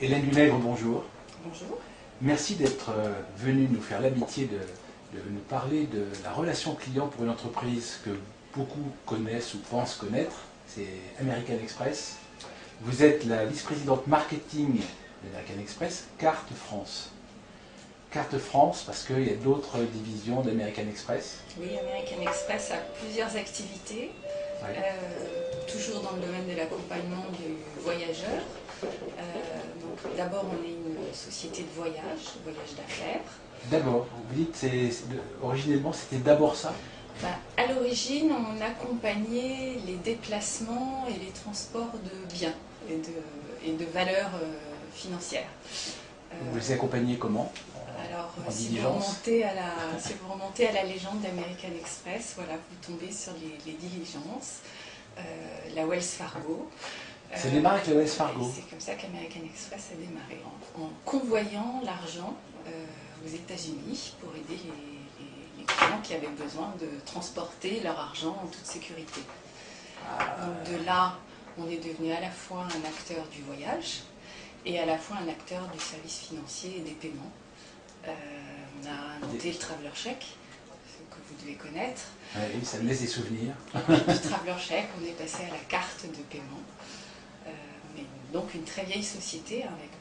Hélène Lunègre, bonjour. Bonjour. Merci d'être venue nous faire l'amitié de nous parler de la relation client pour une entreprise que beaucoup connaissent ou pensent connaître. C'est American Express. Vous êtes la vice-présidente marketing d'American Express, Carte France. Carte France, parce qu'il y a d'autres divisions d'American Express. Oui, American Express a plusieurs activités, toujours dans le domaine de l'accompagnement du voyageur. D'abord, on est une société de voyage d'affaires. D'abord, vous dites, originellement, c'était d'abord ça? À l'origine, on accompagnait les déplacements et les transports de biens et de valeurs financières. Vous les accompagnez comment? Alors, si vous remontez à la légende d'American Express, voilà, vous tombez sur les diligences, la Wells Fargo. Ça démarre avec la Wells Fargo. C'est comme ça qu'American Express a démarré, en convoyant l'argent aux États-Unis pour aider les clients qui avaient besoin de transporter leur argent en toute sécurité. Donc de là, on est devenu à la fois un acteur du voyage et à la fois un acteur du service financier et des paiements. On a inventé le Traveler Check, ce que vous devez connaître. Oui, ça me laisse des souvenirs. Du Traveler Check, on est passé à la carte de paiement. Mais donc une très vieille société avec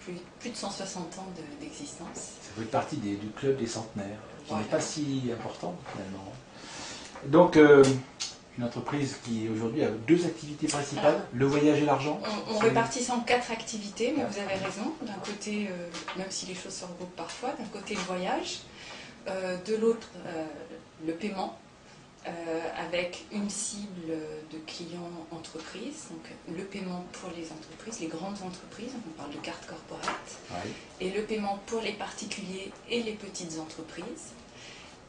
plus de 160 ans d'existence. Ça fait partie du club des centenaires, qui n'est pas si important finalement. Donc, une entreprise qui aujourd'hui a deux activités principales, le voyage et l'argent. On répartit ça en 4 activités, mais vous avez raison. D'un côté, même si les choses se regroupent parfois, d'un côté le voyage, de l'autre le paiement, avec une cible de clients entreprises, donc le paiement pour les entreprises, les grandes entreprises, on parle de carte corporate, et le paiement pour les particuliers et les petites entreprises.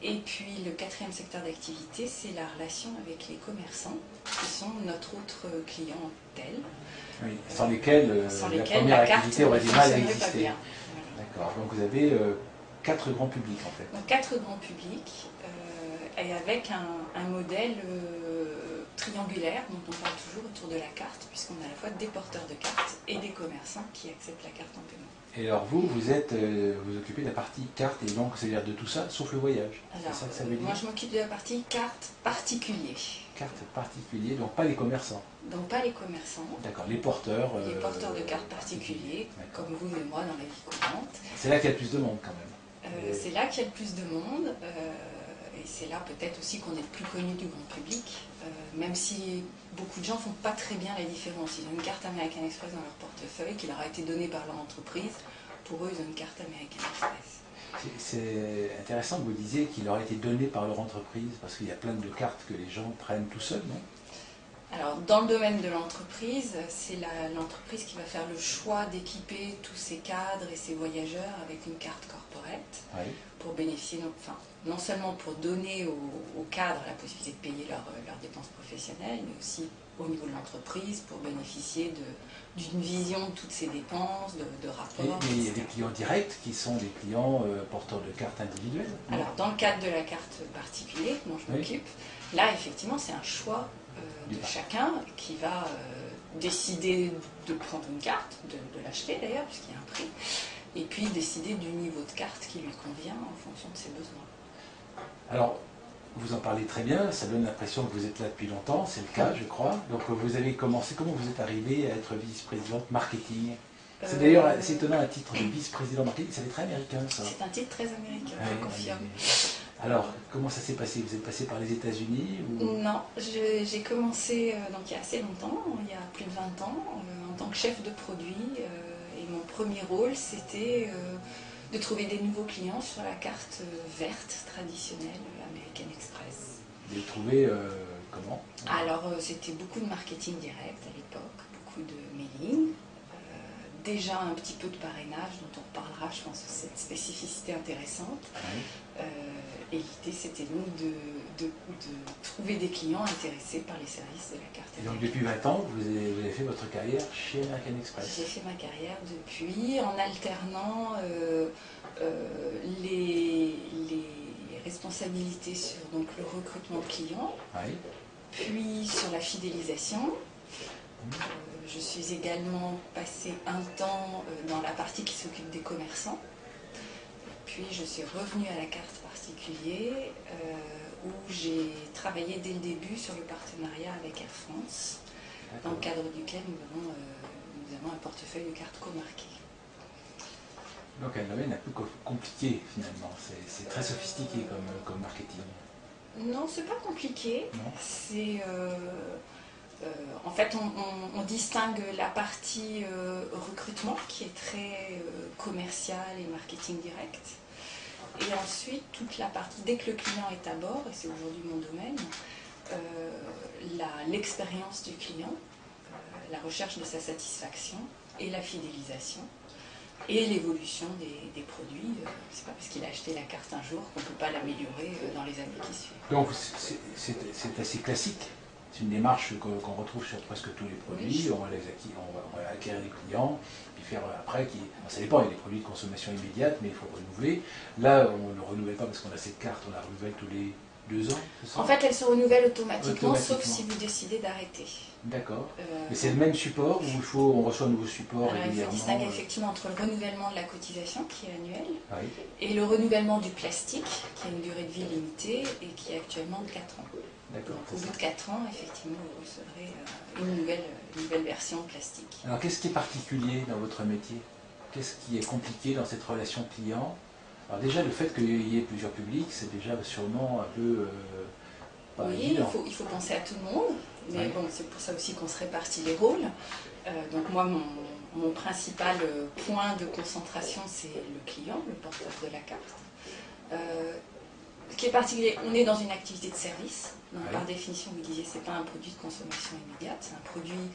Et puis le 4e secteur d'activité, c'est la relation avec les commerçants, qui sont notre autre clientèle. Oui, sans lesquels la première activité aurait du mal à exister. Voilà. D'accord, donc vous avez 4 grands publics en fait. Donc 4 grands publics, et avec un modèle triangulaire dont on parle toujours autour de la carte, puisqu'on a à la fois des porteurs de cartes et des commerçants qui acceptent la carte en paiement. Et alors vous occupez de la partie carte, et donc c'est-à-dire de tout ça, sauf le voyage. C'est ça que ça veut dire? Moi je m'occupe de la partie carte particulier. Carte particulier, donc pas les commerçants. Donc pas les commerçants. D'accord, les porteurs. Les porteurs de cartes particuliers, comme vous et moi dans la vie courante. C'est là qu'il y a le plus de monde quand même. C'est là qu'il y a le plus de monde. Et c'est là peut-être aussi qu'on est le plus connu du grand public, même si beaucoup de gens ne font pas très bien la différence. Ils ont une carte American Express dans leur portefeuille qui leur a été donnée par leur entreprise. Pour eux, ils ont une carte American Express. C'est intéressant que vous disiez qu'il leur a été donné par leur entreprise, parce qu'il y a plein de cartes que les gens prennent tout seuls, non? Alors, dans le domaine de l'entreprise, c'est l'entreprise qui va faire le choix d'équiper tous ses cadres et ses voyageurs avec une carte corporate pour bénéficier, non seulement pour donner aux cadres la possibilité de payer leurs dépenses professionnelles, mais aussi au niveau de l'entreprise pour bénéficier d'une vision de toutes ses dépenses, de rapports. Et il y a des clients directs qui sont des clients porteurs de cartes individuelles. Alors, dans le cadre de la carte particulière dont je m'occupe, là, effectivement, c'est un choix de chacun qui va décider de prendre une carte, de l'acheter d'ailleurs, puisqu'il y a un prix, et puis décider du niveau de carte qui lui convient en fonction de ses besoins. Alors, vous en parlez très bien, ça donne l'impression que vous êtes là depuis longtemps, c'est le cas je crois. Donc vous avez commencé, comment vous êtes arrivé à être vice-présidente marketing? C'est d'ailleurs assez étonnant, un titre de vice-président marketing, c'est très américain ça. C'est un titre très américain, je confirme. Alors, comment ça s'est passé? Vous êtes passé par les États-Unis ou... Non, j'ai commencé donc il y a assez longtemps, il y a plus de 20 ans, en tant que chef de produit. Et mon premier rôle, c'était de trouver des nouveaux clients sur la carte verte traditionnelle American Express. Vous les trouvez comment? Alors, c'était beaucoup de marketing direct à l'époque, beaucoup de mailing. Déjà un petit peu de parrainage dont on reparlera, je pense, de cette spécificité intéressante. Et l'idée, c'était donc de trouver des clients intéressés par les services de la carte. Et donc depuis 20 ans, vous avez fait votre carrière chez American Express? J'ai fait ma carrière depuis, en alternant les responsabilités sur donc, le recrutement de clients, puis sur la fidélisation. Je suis également passée un temps dans la partie qui s'occupe des commerçants. Puis je suis revenue à la carte particulier où j'ai travaillé dès le début sur le partenariat avec Air France, dans le cadre duquel nous avons un portefeuille de cartes co-marquées. Donc un domaine un peu compliqué finalement, c'est très sophistiqué comme marketing. Non, c'est pas compliqué. C'est en fait on distingue la partie recrutement qui est très commerciale et marketing direct. Et ensuite toute la partie, dès que le client est à bord, et c'est aujourd'hui mon domaine, l'expérience du client, la recherche de sa satisfaction et la fidélisation. Et l'évolution des produits. C'est pas parce qu'il a acheté la carte un jour qu'on ne peut pas l'améliorer dans les années qui suivent. Donc c'est assez classique. C'est une démarche qu'on retrouve sur presque tous les produits. Oui. On va acquérir des clients, puis faire après, ça dépend, il y a des produits de consommation immédiate, mais il faut renouveler. Là, on ne le renouvelle pas parce qu'on a cette carte, on la renouvelle tous les 2 ans, c'est ça? En fait, elle se renouvelle automatiquement, sauf si vous décidez d'arrêter. D'accord. Mais c'est le même support ou on reçoit un nouveau support régulièrement? Il faut distinguer effectivement entre le renouvellement de la cotisation, qui est annuel, oui, et le renouvellement du plastique, qui a une durée de vie limitée et qui est actuellement de 4 ans. D'accord. Au bout de 4 ans, effectivement, vous recevrez une nouvelle version plastique. Alors, qu'est-ce qui est particulier dans votre métier? Qu'est-ce qui est compliqué dans cette relation client? Alors déjà, le fait qu'il y ait plusieurs publics, c'est déjà sûrement un peu pas évident. Oui, il faut penser à tout le monde, mais bon, c'est pour ça aussi qu'on se répartit les rôles. Donc moi, mon principal point de concentration, c'est le client, le porteur de la carte. Ce qui est particulier, on est dans une activité de service, donc par définition, vous disiez, c'est pas un produit de consommation immédiate, c'est un produit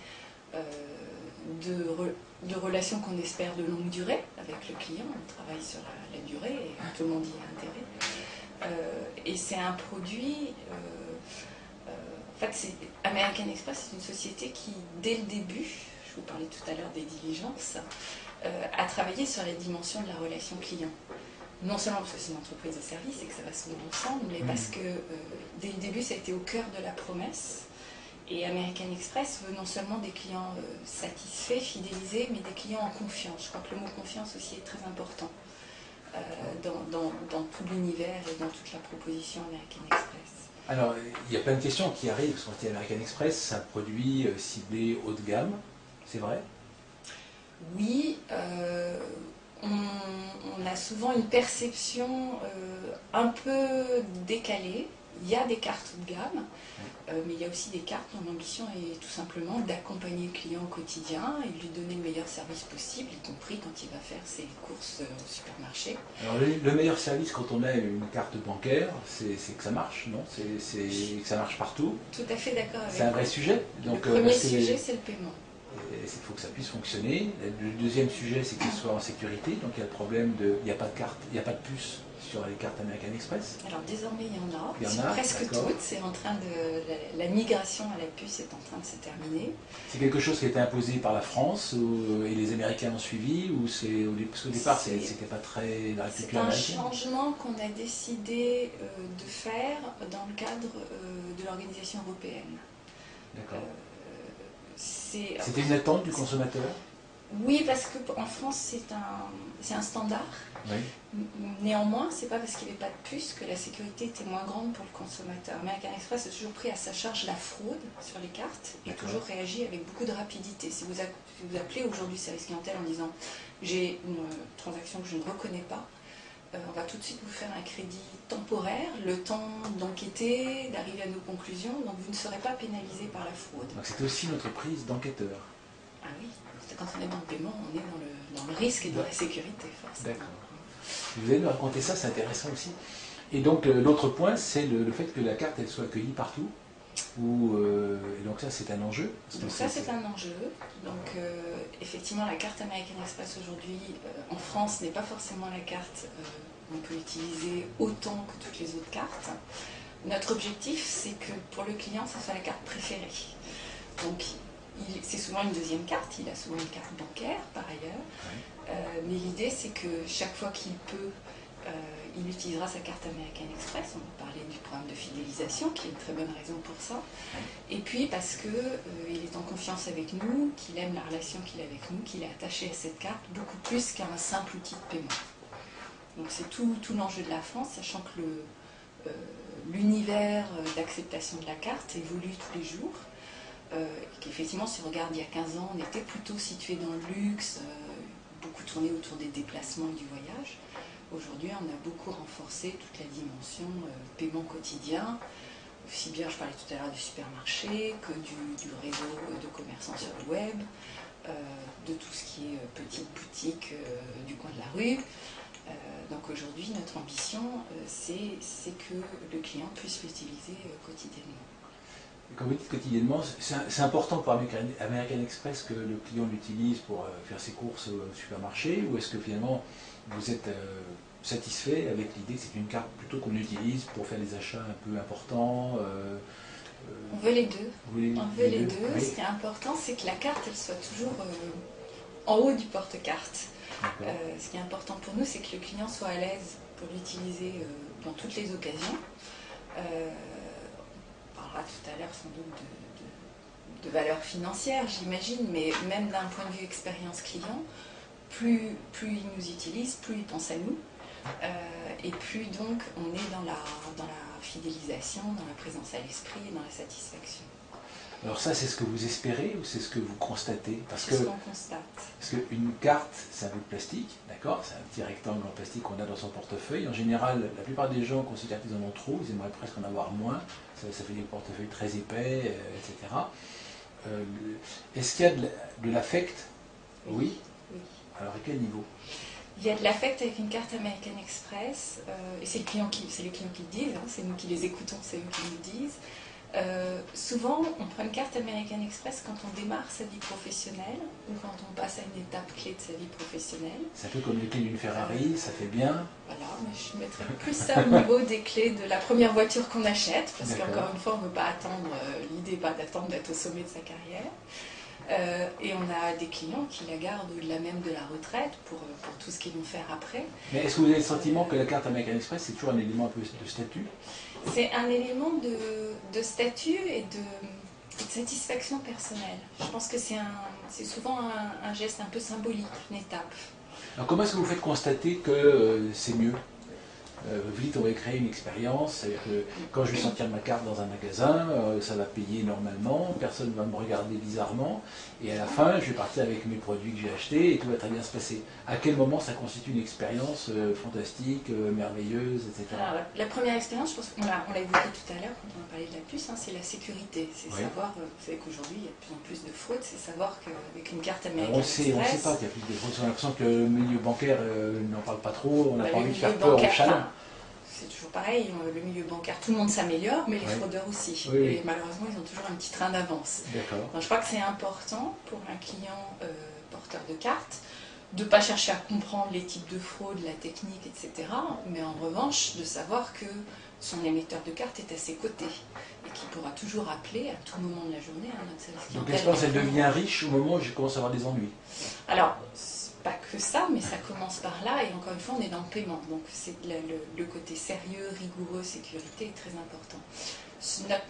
de relations qu'on espère de longue durée avec le client. On travaille sur la durée et tout le monde y a intérêt. Et c'est un produit, en fait, American Express, c'est une société qui, dès le début, je vous parlais tout à l'heure des diligences, a travaillé sur les dimensions de la relation client. Non seulement parce que c'est une entreprise de service et que ça va souvent ensemble, mais parce que dès le début, ça a été au cœur de la promesse. Et American Express veut non seulement des clients satisfaits, fidélisés, mais des clients en confiance. Je crois que le mot confiance aussi est très important dans tout l'univers et dans toute la proposition American Express. Alors, il y a plein de questions qui arrivent, parce qu'on dit American Express, c'est un produit ciblé haut de gamme, c'est vrai? Oui, on a souvent une perception un peu décalée. Il y a des cartes haut de gamme, mais il y a aussi des cartes dont l'ambition est tout simplement d'accompagner le client au quotidien et de lui donner le meilleur service possible, y compris quand il va faire ses courses au supermarché. Alors le meilleur service quand on a une carte bancaire, c'est que ça marche, non? C'est que ça marche partout. Tout à fait d'accord avec vous. C'est un vrai sujet. Donc, le premier sujet, c'est le paiement. Il faut que ça puisse fonctionner. Le deuxième sujet, c'est qu'il soit en sécurité. Donc il y a le problème il n'y a pas de carte, il n'y a pas de puce sur les cartes American Express. Alors désormais il y en a, presque toutes. C'est en train de la migration à la puce est en train de se terminer. C'est quelque chose qui a été imposé par la France et les Américains ont suivi, ou parce qu'au départ c'était pas très dans la culture américaine. C'est un changement qu'on a décidé de faire dans le cadre de l'organisation européenne. D'accord. C'était une attente du consommateur? Oui, parce qu'en France, c'est un standard. Oui. Néanmoins, c'est pas parce qu'il n'y avait pas de puce que la sécurité était moins grande pour le consommateur. American Express a toujours pris à sa charge la fraude sur les cartes et toujours réagi avec beaucoup de rapidité. Si vous appelez aujourd'hui service clientèle en disant « j'ai une transaction que je ne reconnais pas », on va tout de suite vous faire un crédit temporaire, le temps d'enquêter, d'arriver à nos conclusions, donc vous ne serez pas pénalisé par la fraude. Donc c'est aussi une entreprise d'enquêteurs. Ah oui, quand on est dans le paiement, on est dans le risque et dans la sécurité, forcément. D'accord. Vous allez nous raconter ça, c'est intéressant aussi. Et donc l'autre point, c'est le fait que la carte elle soit accueillie partout. Et donc ça c'est un enjeu. Donc ça c'est un enjeu. Donc effectivement la carte American Express aujourd'hui en France n'est pas forcément la carte qu'on peut utiliser autant que toutes les autres cartes. Notre objectif c'est que pour le client ça soit la carte préférée. Donc c'est souvent une deuxième carte, il a souvent une carte bancaire par ailleurs. Mais l'idée c'est que chaque fois qu'il peut, il utilisera sa carte American Express. On va parler du programme de fidélisation, qui est une très bonne raison pour ça. Et puis parce qu'il est en confiance avec nous, qu'il aime la relation qu'il a avec nous, qu'il est attaché à cette carte, beaucoup plus qu'à un simple outil de paiement. Donc c'est tout l'enjeu de la France, sachant que l'univers d'acceptation de la carte évolue tous les jours. Qu'effectivement, si on regarde il y a 15 ans, on était plutôt situé dans le luxe, beaucoup tourné autour des déplacements et du voyage. Aujourd'hui, on a beaucoup renforcé toute la dimension paiement quotidien, aussi bien, je parlais tout à l'heure du supermarché, que du réseau de commerçants sur le web, de tout ce qui est petite boutique du coin de la rue. Donc aujourd'hui, notre ambition, c'est que le client puisse l'utiliser quotidiennement. Quand vous dites quotidiennement, c'est important pour American Express que le client l'utilise pour faire ses courses au supermarché, ou est-ce que finalement vous êtes satisfait avec l'idée que c'est une carte plutôt qu'on utilise pour faire des achats un peu importants On veut les deux. On veut les deux. Oui. Ce qui est important, c'est que la carte elle soit toujours en haut du porte-carte. Ce qui est important pour nous, c'est que le client soit à l'aise pour l'utiliser dans toutes les occasions. On parlera tout à l'heure sans doute de valeur financière, j'imagine, mais même d'un point de vue expérience client, plus il nous utilise, plus il pense à nous, et plus donc on est dans la fidélisation, dans la présence à l'esprit et dans la satisfaction. Alors ça, c'est ce que vous espérez ou c'est ce que vous constatez? C'est ce qu'on constate. Parce qu'une carte, c'est un bout de plastique, d'accord? C'est un petit rectangle en plastique qu'on a dans son portefeuille. En général, la plupart des gens considèrent qu'ils en ont trop, ils aimeraient presque en avoir moins. Ça fait des portefeuilles très épais, etc. Est-ce qu'il y a de l'affect? Oui. Oui. Alors à quel niveau? Il y a de l'affect avec une carte American Express, et c'est les clients qui le disent, hein, c'est nous qui les écoutons, c'est eux qui nous disent. Souvent, on prend une carte American Express quand on démarre sa vie professionnelle ou quand on passe à une étape clé de sa vie professionnelle. C'est un peu comme les clés d'une Ferrari, ça fait bien. Voilà, mais je mettrais plus ça au niveau des clés de la première voiture qu'on achète, parce qu'encore une fois, on ne veut pas attendre, l'idée n'est pas d'attendre d'être au sommet de sa carrière. Et on a des clients qui la gardent au-delà même de la retraite pour tout ce qu'ils vont faire après. Mais est-ce que vous avez le sentiment que la carte American Express, c'est toujours un élément un peu de statut? C'est un élément de statut et de satisfaction personnelle. Je pense que c'est souvent un geste un peu symbolique, une étape. Alors comment est-ce que vous faites constater que c'est mieux? Vous dites on va créer une expérience, c'est-à-dire que quand je vais sortir ma carte dans un magasin, ça va payer normalement, personne ne va me regarder bizarrement, et à la fin je vais partir avec mes produits que j'ai achetés et tout va très bien se passer. À quel moment ça constitue une expérience fantastique, merveilleuse, etc. Alors, la première expérience, je pense qu'on l'a évoqué tout à l'heure quand on a parlé de la puce, hein, c'est la sécurité. C'est savoir, vous savez qu'aujourd'hui il y a de plus en plus de fraudes, c'est savoir qu'avec une carte American Express... On ne sait pas qu'il y a plus de fraudes, on a l'impression que le milieu bancaire n'en parle pas trop, on n'a pas envie de faire peur aux chalands. C'est toujours pareil, le milieu bancaire, tout le monde s'améliore, mais les fraudeurs aussi. Oui, et malheureusement, ils ont toujours un petit train d'avance. Donc je crois que c'est important pour un client porteur de carte de ne pas chercher à comprendre les types de fraude, la technique, etc. Mais en revanche, de savoir que son émetteur de carte est à ses côtés et qu'il pourra toujours appeler à tout moment de la journée notre service clientèle. Donc l'expérience, elle devient riche au moment où je commence à avoir des ennuis? Alors, pas que ça, mais ça commence par là, et encore une fois, on est dans le paiement. Donc le côté sérieux, rigoureux, sécurité est très important.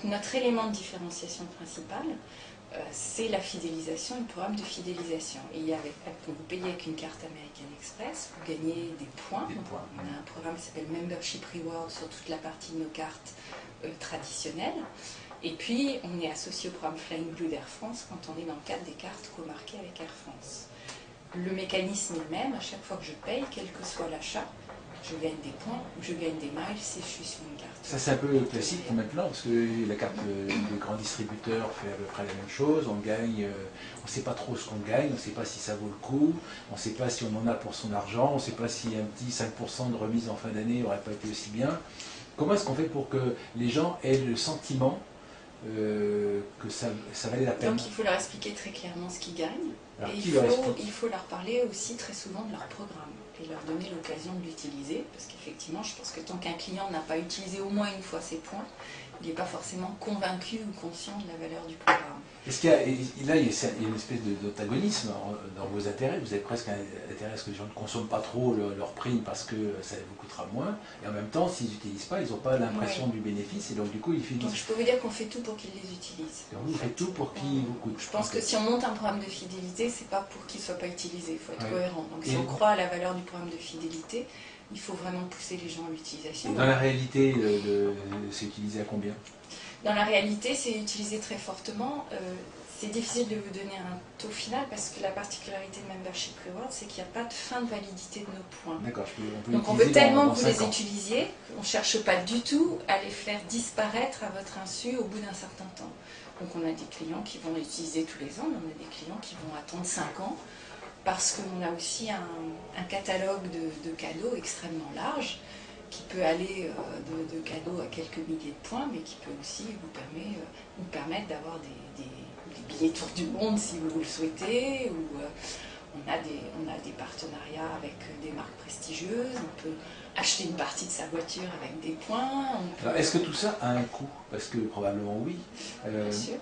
Notre élément de différenciation principal, c'est la fidélisation et le programme de fidélisation. Et quand vous payez avec une carte American Express, vous gagnez des points. On a un programme qui s'appelle Membership Reward sur toute la partie de nos cartes traditionnelles. Et puis, on est associé au programme Flying Blue d'Air France quand on est dans le cadre des cartes co-marquées avec Air France. Le mécanisme est le même, à chaque fois que je paye, quel que soit l'achat, je gagne des points ou je gagne des miles si je suis sur une carte. Ça c'est un peu classique maintenant, parce que la carte des grands distributeurs fait à peu près la même chose, on gagne, on ne sait pas trop ce qu'on gagne, on ne sait pas si ça vaut le coup, on ne sait pas si on en a pour son argent, on ne sait pas si un petit 5% de remise en fin d'année n'aurait pas été aussi bien. Comment est-ce qu'on fait pour que les gens aient le sentiment que ça valait la peine? Donc il faut leur expliquer très clairement ce qu'ils gagnent. Alors, Et qui leur explique? il faut leur parler aussi très souvent de leur programme et leur donner l'occasion de l'utiliser, parce qu'effectivement, je pense que tant qu'un client n'a pas utilisé au moins une fois ses points, il n'est pas forcément convaincu ou conscient de la valeur du programme. Est-ce qu'il y a, là, il y a une espèce d'antagonisme dans vos intérêts. Vous avez presque intérêt à ce que les gens ne consomment pas trop leur prime parce que ça vous coûtera moins. Et en même temps, s'ils n'utilisent pas, ils n'ont pas l'impression du bénéfice. Et donc, du coup, ils finissent. Donc, je peux vous dire qu'on fait tout pour qu'ils les utilisent. Donc, vous faites tout pour qu'ils vous coûtent. Je pense que si on monte un programme de fidélité, c'est pas pour qu'il ne soit pas utilisé. Il faut être cohérent. Donc, si Et on croit à la valeur du programme de fidélité, il faut vraiment pousser les gens à l'utilisation. Dans la réalité, c'est utilisé à combien? Dans la réalité, c'est utilisé très fortement. C'est difficile de vous donner un taux final parce que la particularité de Membership Rewards, c'est qu'il n'y a pas de fin de validité de nos points. D'accord, donc on veut tellement que vous les utilisiez, on ne cherche pas du tout à les faire disparaître à votre insu au bout d'un certain temps. Donc on a des clients qui vont les utiliser tous les ans, mais on a des clients qui vont attendre 5 ans parce qu'on a aussi un catalogue de cadeaux extrêmement large qui peut aller de cadeaux à quelques milliers de points, mais qui peut aussi vous permettre d'avoir des billets tour du monde si vous le souhaitez, ou on a des partenariats avec des marques prestigieuses, on peut acheter une partie de sa voiture avec des points. Est-ce que tout ça a un coût? Parce que probablement oui. Bien sûr.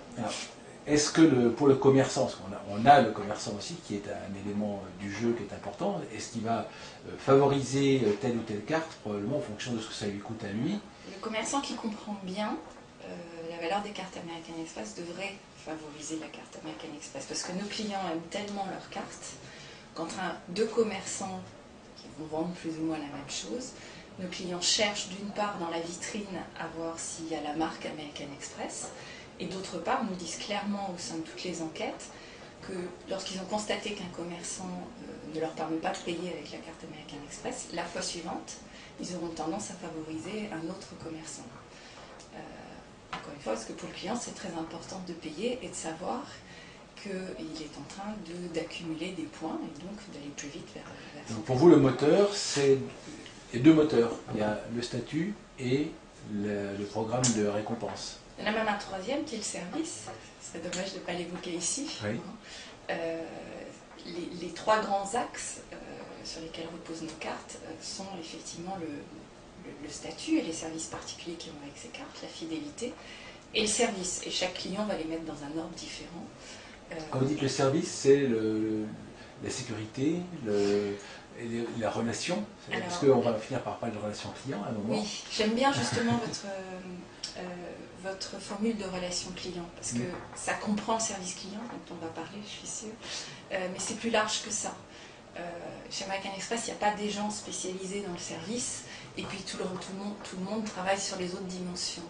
Est-ce que pour le commerçant, parce qu'on a le commerçant aussi qui est un élément du jeu qui est important, est-ce qu'il va favoriser telle ou telle carte, probablement en fonction de ce que ça lui coûte à lui? Le commerçant qui comprend bien la valeur des cartes American Express devrait favoriser la carte American Express, parce que nos clients aiment tellement leurs cartes qu'entre deux commerçants qui vont vendre plus ou moins la même chose, nos clients cherchent d'une part dans la vitrine à voir s'il y a la marque American Express, et d'autre part nous disent clairement au sein de toutes les enquêtes que lorsqu'ils ont constaté qu'un commerçant ne leur permet pas de payer avec la carte American Express, la fois suivante, ils auront tendance à favoriser un autre commerçant. Encore une fois, parce que pour le client, c'est très important de payer et de savoir qu'il est en train d'accumuler des points et donc d'aller plus vite vers son. Donc pour vous, le moteur, il y a deux moteurs. Il y a le statut et le programme de récompense. Il y en a même un troisième qui est le service. C'est dommage de ne pas l'évoquer ici. Oui. Les trois grands axes sur lesquels reposent nos cartes sont effectivement le statut et les services particuliers qui vont avec ces cartes, la fidélité et le service. Et chaque client va les mettre dans un ordre différent. Quand vous dites le service, c'est la sécurité, la relation, parce qu'on va finir par parler de relation client à un moment. Oui, j'aime bien justement votre formule de relation client, parce que ça comprend le service client, dont on va parler, je suis sûre, mais c'est plus large que ça. Chez American Express, il n'y a pas des gens spécialisés dans le service, et puis tout le monde travaille sur les autres dimensions.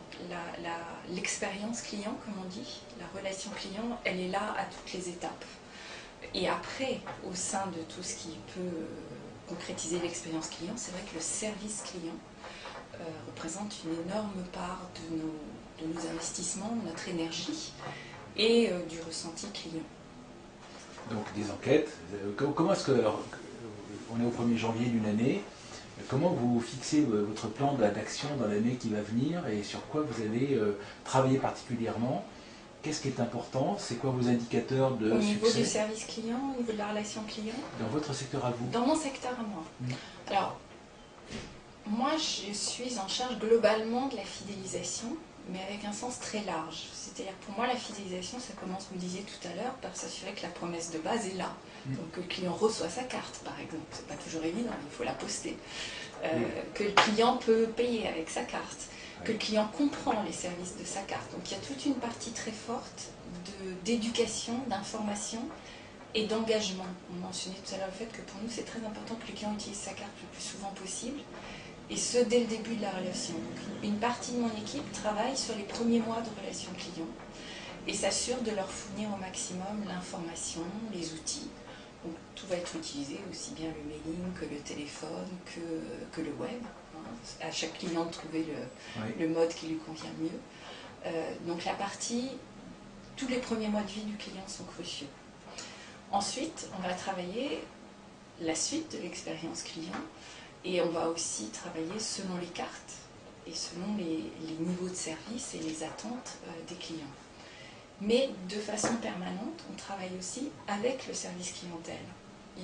L'expérience client, comme on dit, la relation client, elle est là à toutes les étapes. Et après, au sein de tout ce qui peut concrétiser l'expérience client, c'est vrai que le service client représente une énorme part de nos investissements, de notre énergie et du ressenti client. Donc des enquêtes. Comment est-ce que, alors, on est au 1er janvier d'une année, comment vous fixez votre plan d'action dans l'année qui va venir et sur quoi vous allez travailler particulièrement? Qu'est-ce qui est important? C'est quoi vos indicateurs de succès? Au niveau du service client, au niveau de la relation client? Dans votre secteur à vous? Dans mon secteur à moi. Alors, moi je suis en charge globalement de la fidélisation, mais avec un sens très large. C'est-à-dire pour moi la fidélisation, ça commence, vous le disiez tout à l'heure, par s'assurer que la promesse de base est là. Donc que le client reçoit sa carte par exemple, c'est pas toujours évident, il faut la poster. Que le client peut payer avec sa carte, que le client comprend les services de sa carte. Donc il y a toute une partie très forte d'éducation, d'information et d'engagement. On mentionnait tout à l'heure le fait que pour nous c'est très important que le client utilise sa carte le plus souvent possible, et ce dès le début de la relation. Donc, une partie de mon équipe travaille sur les premiers mois de relation client et s'assure de leur fournir au maximum l'information, les outils. Donc, tout va être utilisé, aussi bien le mailing que le téléphone, que le web. À chaque client de trouver le mode qui lui convient mieux. Donc la partie, tous les premiers mois de vie du client sont cruciaux. Ensuite, on va travailler la suite de l'expérience client et on va aussi travailler selon les cartes et selon les niveaux de service et les attentes des clients. Mais de façon permanente, on travaille aussi avec le service clientèle.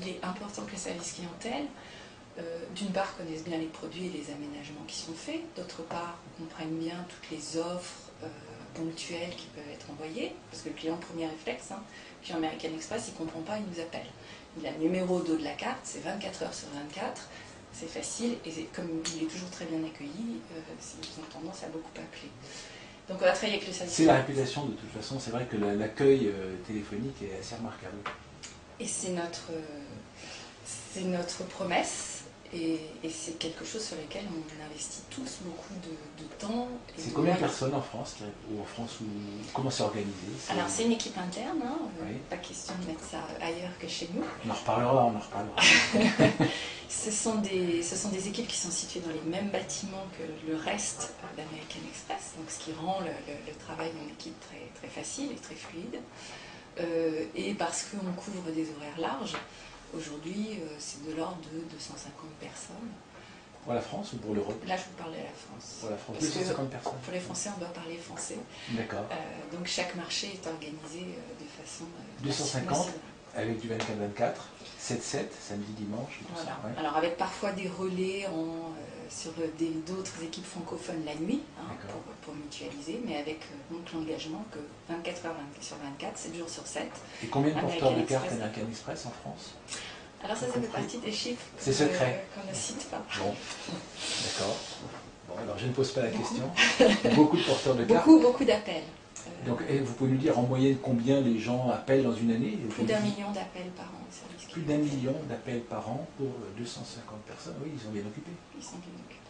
Il est important que le service clientèle, d'une part, connaisse bien les produits et les aménagements qui sont faits, d'autre part, comprenne bien toutes les offres ponctuelles qui peuvent être envoyées, parce que le client, premier réflexe, le client American Express, il ne comprend pas, il nous appelle. Il a le numéro au dos de la carte, c'est 24 heures sur 24, c'est facile, et comme il est toujours très bien accueilli, ils ont tendance à beaucoup appeler. Donc on va travailler avec le service. C'est la réputation de toute façon, c'est vrai que l'accueil téléphonique est assez remarquable. Et c'est notre promesse. Et c'est quelque chose sur lequel on investit tous beaucoup de temps. C'est combien de personnes en France ou comment c'est organisé? Alors c'est une équipe interne, oui. Pas question de mettre ça ailleurs que chez nous. On en reparlera. Ce sont des équipes qui sont situées dans les mêmes bâtiments que le reste d'American Express, donc ce qui rend le travail en équipe très, très facile et très fluide. Et parce qu'on couvre des horaires larges, aujourd'hui, c'est de l'ordre de 250 personnes. Pour la France ou pour l'Europe? Là, je vous parlais de la France. Pour la France, 250 personnes. Pour les Français, on doit parler français. D'accord. Donc chaque marché est organisé de façon... 250 avec du 24-24, 7-7, samedi, dimanche. Voilà. Ça, ouais. Alors avec parfois des relais sur d'autres équipes francophones la nuit, pour mutualiser, mais avec donc l'engagement que 24 heures sur 24, 7 jours sur 7. Et combien de porteurs de cartes American Express en France? Alors ça fait partie des chiffres c'est secret qu'on ne cite pas. Bon, d'accord. Bon, alors je ne pose pas la question. Beaucoup de porteurs de cartes. Beaucoup d'appels. Donc, vous pouvez nous dire en moyenne combien les gens appellent dans une année? Plus d'1 million d'appels par an. Plus d'1 million d'appels par an pour 250 personnes. Oui, ils sont bien occupés. Ils sont bien occupés.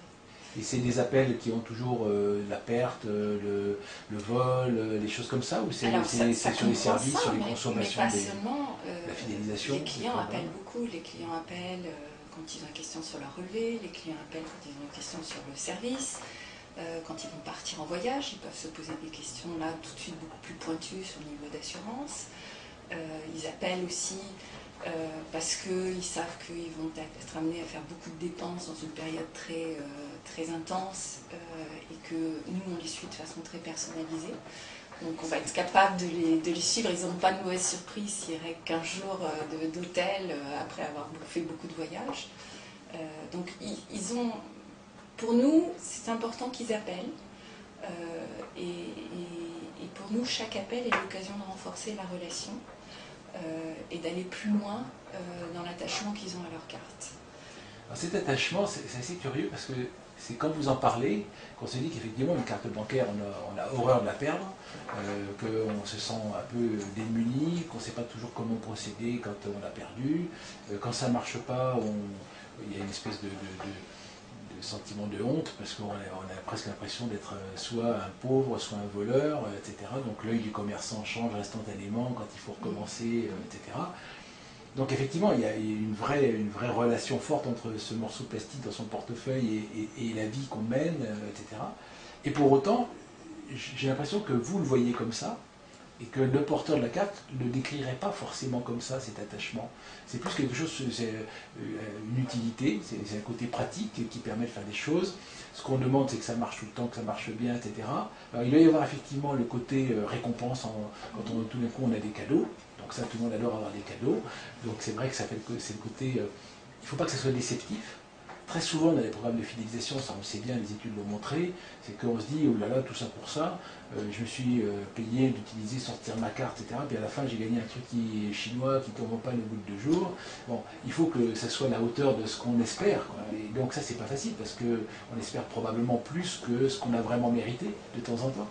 Et c'est des appels qui ont toujours la perte, le vol, les choses comme ça? Ou c'est sur les services, sur les consommations, mais pas seulement, la fidélisation? Les clients appellent beaucoup. Les clients appellent quand ils ont une question sur leur relevé. Les clients appellent quand ils ont une question sur le service. Quand ils vont partir en voyage, ils peuvent se poser des questions là tout de suite beaucoup plus pointues sur le niveau d'assurance. Ils appellent aussi parce qu'ils savent qu'ils vont être amenés à faire beaucoup de dépenses dans une période très intense et que nous on les suit de façon très personnalisée. Donc on va être capable de les suivre. Ils n'ont pas de mauvaise surprise s'il y aurait 15 jours d'hôtel après avoir fait beaucoup de voyages. Donc ils ont... Pour nous, c'est important qu'ils appellent et pour nous, chaque appel est l'occasion de renforcer la relation et d'aller plus loin dans l'attachement qu'ils ont à leur carte. Alors cet attachement, c'est assez curieux parce que c'est quand vous en parlez qu'on se dit qu'effectivement une carte bancaire, on a horreur de la perdre, qu'on se sent un peu démuni, qu'on ne sait pas toujours comment procéder quand on l'a perdu, quand ça ne marche pas, il y a une espèce de sentiment de honte parce qu'on a presque l'impression d'être soit un pauvre, soit un voleur, etc. Donc l'œil du commerçant change instantanément quand il faut recommencer, etc. Donc effectivement, il y a une vraie relation forte entre ce morceau de plastique dans son portefeuille et la vie qu'on mène, etc. Et pour autant, j'ai l'impression que vous le voyez comme ça, et que le porteur de la carte ne décrirait pas forcément comme ça, cet attachement. C'est plus quelque chose, c'est une utilité, c'est un côté pratique qui permet de faire des choses. Ce qu'on demande, c'est que ça marche tout le temps, que ça marche bien, etc. Alors, il va y avoir effectivement le côté récompense, quand tout d'un coup on a des cadeaux. Donc ça, tout le monde adore avoir des cadeaux. Donc c'est vrai que c'est le côté... il ne faut pas que ça soit déceptif. Très souvent, dans les programmes de fidélisation, ça on le sait bien, les études l'ont montré, c'est qu'on se dit, oh là là, tout ça pour ça, je me suis payé d'utiliser, sortir ma carte, etc. Puis à la fin, j'ai gagné un truc qui est chinois, qui ne tombe pas au bout de 2 jours. Bon, il faut que ça soit à la hauteur de ce qu'on espère, quoi. Et donc ça, c'est pas facile, parce qu'on espère probablement plus que ce qu'on a vraiment mérité, de temps en temps.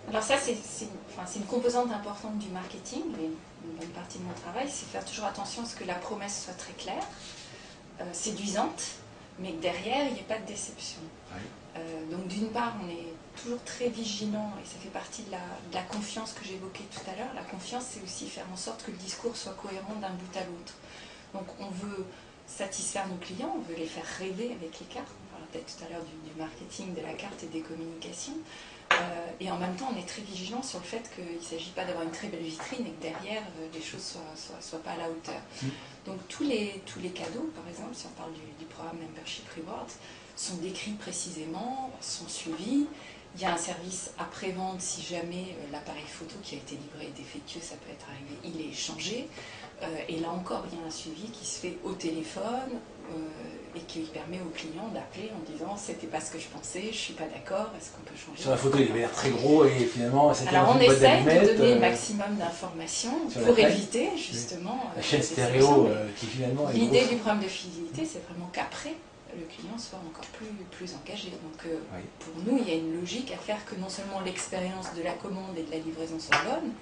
Alors ça, c'est une composante importante du marketing, mais une bonne partie de mon travail, c'est faire toujours attention à ce que la promesse soit très claire, séduisante, mais que derrière, il n'y ait pas de déception. Oui. Donc d'une part, on est toujours très vigilant, et ça fait partie de la confiance que j'évoquais tout à l'heure. La confiance, c'est aussi faire en sorte que le discours soit cohérent d'un bout à l'autre. Donc on veut satisfaire nos clients, on veut les faire rêver avec les cartes. On parlait peut-être tout à l'heure du marketing, de la carte et des communications. Et en même temps, on est très vigilant sur le fait qu'il ne s'agit pas d'avoir une très belle vitrine et que derrière, les choses ne soient pas à la hauteur. Donc tous les cadeaux, par exemple, si on parle du programme Membership Rewards, sont décrits précisément, sont suivis, Il y a un service après-vente si jamais l'appareil photo qui a été livré est défectueux, ça peut être arrivé, il est changé. Et là encore, il y a un suivi qui se fait au téléphone et qui permet au client d'appeler en disant c'était pas ce que je pensais, je suis pas d'accord, est-ce qu'on peut changer? Sur la photo, il avait l'air très gros et finalement, c'était alors on une boîte essaye de d'allumettes, donner le maximum d'informations pour éviter justement la chaîne des stéréo déceptions. qui finalement est L'idée grosse. du problème de fidélité, c'est vraiment qu'après, le client soit encore plus engagé. Donc Oui. pour nous, il y a une logique à faire que non seulement l'expérience de la commande et de la livraison soit bonne,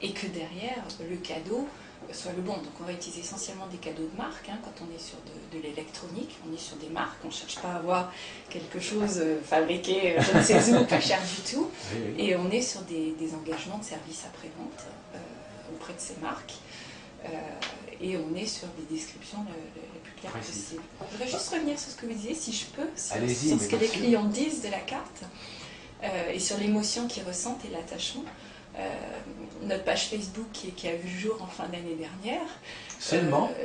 et que derrière, le cadeau soit le bon. Donc on va utiliser essentiellement des cadeaux de marque, hein, quand on est sur de l'électronique, on est sur des marques, on ne cherche pas à avoir quelque chose fabriqué je ne sais où, pas cher du tout, Oui, oui. et on est sur des engagements de service après-vente auprès de ces marques. Et on est sur des descriptions les plus claires possibles. Je voudrais juste revenir sur ce que vous disiez, si je peux, sur ce que les clients disent de la carte et sur l'émotion qu'ils ressentent et l'attachement. Notre page Facebook qui a vu le jour en fin d'année dernière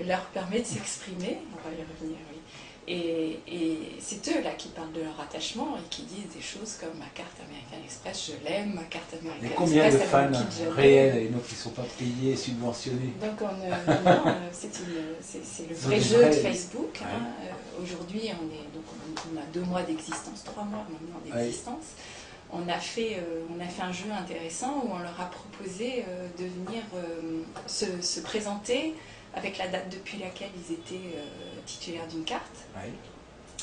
leur permet de s'exprimer, on va y revenir, oui. Et c'est eux là qui parlent de leur attachement et qui disent des choses comme ma carte American Express, je l'aime, ma carte American Express. Combien de fans réels et donc qui ne sont pas payés, subventionnés? Donc c'est le vrai jeu de Facebook. Ouais. Hein. Aujourd'hui, on a 2 mois d'existence, 3 mois maintenant d'existence. Ouais. On a fait un jeu intéressant où on leur a proposé de venir se présenter avec la date depuis laquelle ils étaient titulaires d'une carte, ouais.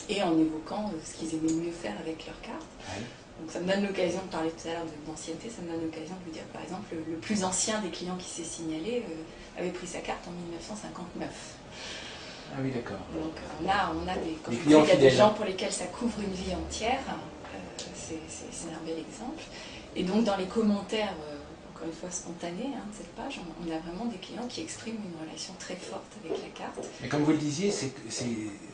Et en évoquant ce qu'ils aimaient mieux faire avec leur carte. Ouais. Donc ça me donne l'occasion de parler tout à l'heure d'ancienneté, ça me donne l'occasion de vous dire, par exemple, le plus ancien des clients qui s'est signalé avait pris sa carte en 1959. Ah oui, d'accord. Donc on a des clients, il y a des gens pour lesquels ça couvre une vie entière, c'est un bel exemple. Et donc dans les commentaires, encore une fois spontanés, hein, de cette page, on a vraiment des clients qui expriment une relation très forte avec la carte. Mais comme vous le disiez,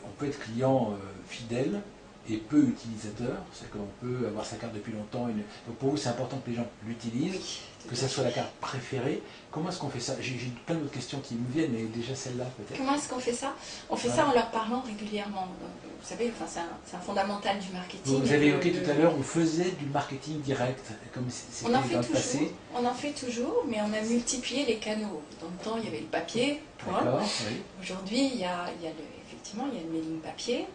on peut être client fidèle et peu utilisateur, c'est qu'on peut avoir sa carte depuis longtemps. Donc pour vous, c'est important que les gens l'utilisent, oui, que ça soit la carte préférée. Comment est-ce qu'on fait ça? J'ai plein d'autres questions qui me viennent, mais déjà celle-là peut-être. Comment est-ce qu'on fait ça? On fait ça en leur parlant régulièrement. Vous savez, enfin, c'est un fondamental du marketing. Vous avez évoqué tout à l'heure, on faisait du marketing direct, comme c'était dans le passé. On en fait toujours, mais on a multiplié les canaux. Dans le temps, il y avait le papier, point. Oui. Aujourd'hui, effectivement, il y a le mailing papier,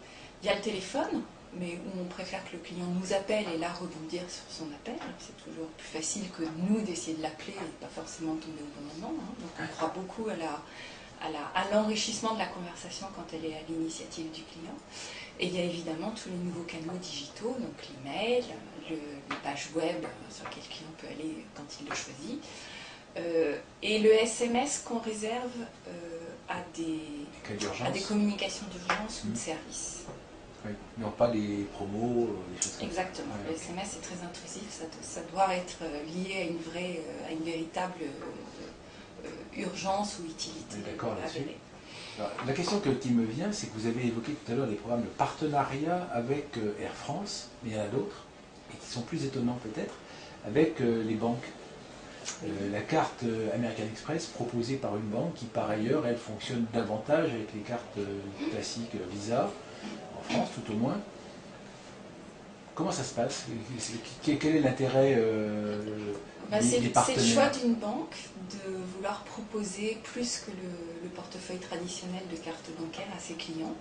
il y a le téléphone, mais où on préfère que le client nous appelle et là rebondir sur son appel. C'est toujours plus facile que nous d'essayer de l'appeler et pas forcément tomber au bon moment. Hein. Donc on croit beaucoup à l'enrichissement de la conversation quand elle est à l'initiative du client. Et il y a évidemment tous les nouveaux canaux digitaux, donc l'email, les pages web sur lesquelles le client peut aller quand il le choisit, et le SMS qu'on réserve à des communications d'urgence ou de service. Oui, non pas des promos, des choses comme ça. Exactement, le SMS est très intrusif, ça doit être lié à une véritable urgence ou utilité. D'accord là-dessus. La question qui me vient, c'est que vous avez évoqué tout à l'heure des programmes de partenariat avec Air France, mais il y en a d'autres, et qui sont plus étonnants peut-être, avec les banques. La carte American Express proposée par une banque qui par ailleurs, elle fonctionne davantage avec les cartes classiques Visa, en France tout au moins. Comment ça se passe? Quel est l'intérêt des partenaires? C'est le choix d'une banque de vouloir proposer plus que le portefeuille traditionnel de cartes bancaires à ses clients.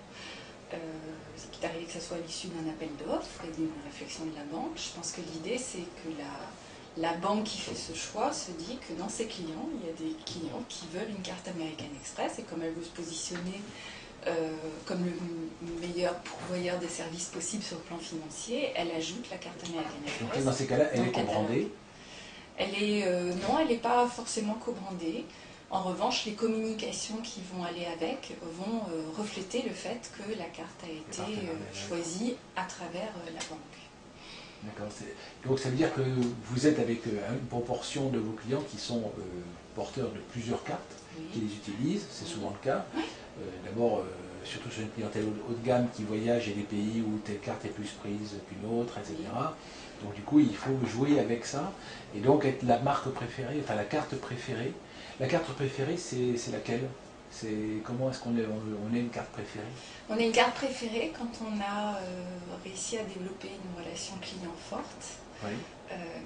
C'est qu'il est arrivé que ce soit à l'issue d'un appel d'offres et d'une réflexion de la banque. Je pense que l'idée, c'est que la banque qui fait ce choix se dit que dans ses clients, il y a des clients qui veulent une carte American Express et comme elle veut se positionner comme le meilleur pourvoyeur des services possibles sur le plan financier, elle ajoute la carte American Express. Donc dans ces cas-là, elle est co-brandée? Non, elle n'est pas forcément co-brandée. En revanche, les communications qui vont aller avec vont refléter le fait que la carte a été choisie à travers la banque. D'accord. Donc ça veut dire que vous êtes avec une proportion de vos clients qui sont porteurs de plusieurs cartes, oui, qui les utilisent, c'est souvent le cas. Oui. D'abord, surtout sur une clientèle haut de gamme qui voyage et des pays où telle carte est plus prise qu'une autre, etc. Oui. Donc du coup, il faut jouer avec ça et donc être la marque préférée, enfin la carte préférée. La carte préférée, c'est laquelle? Comment est-ce qu'on est une carte préférée? On est une carte préférée quand on a réussi à développer une relation client forte Oui.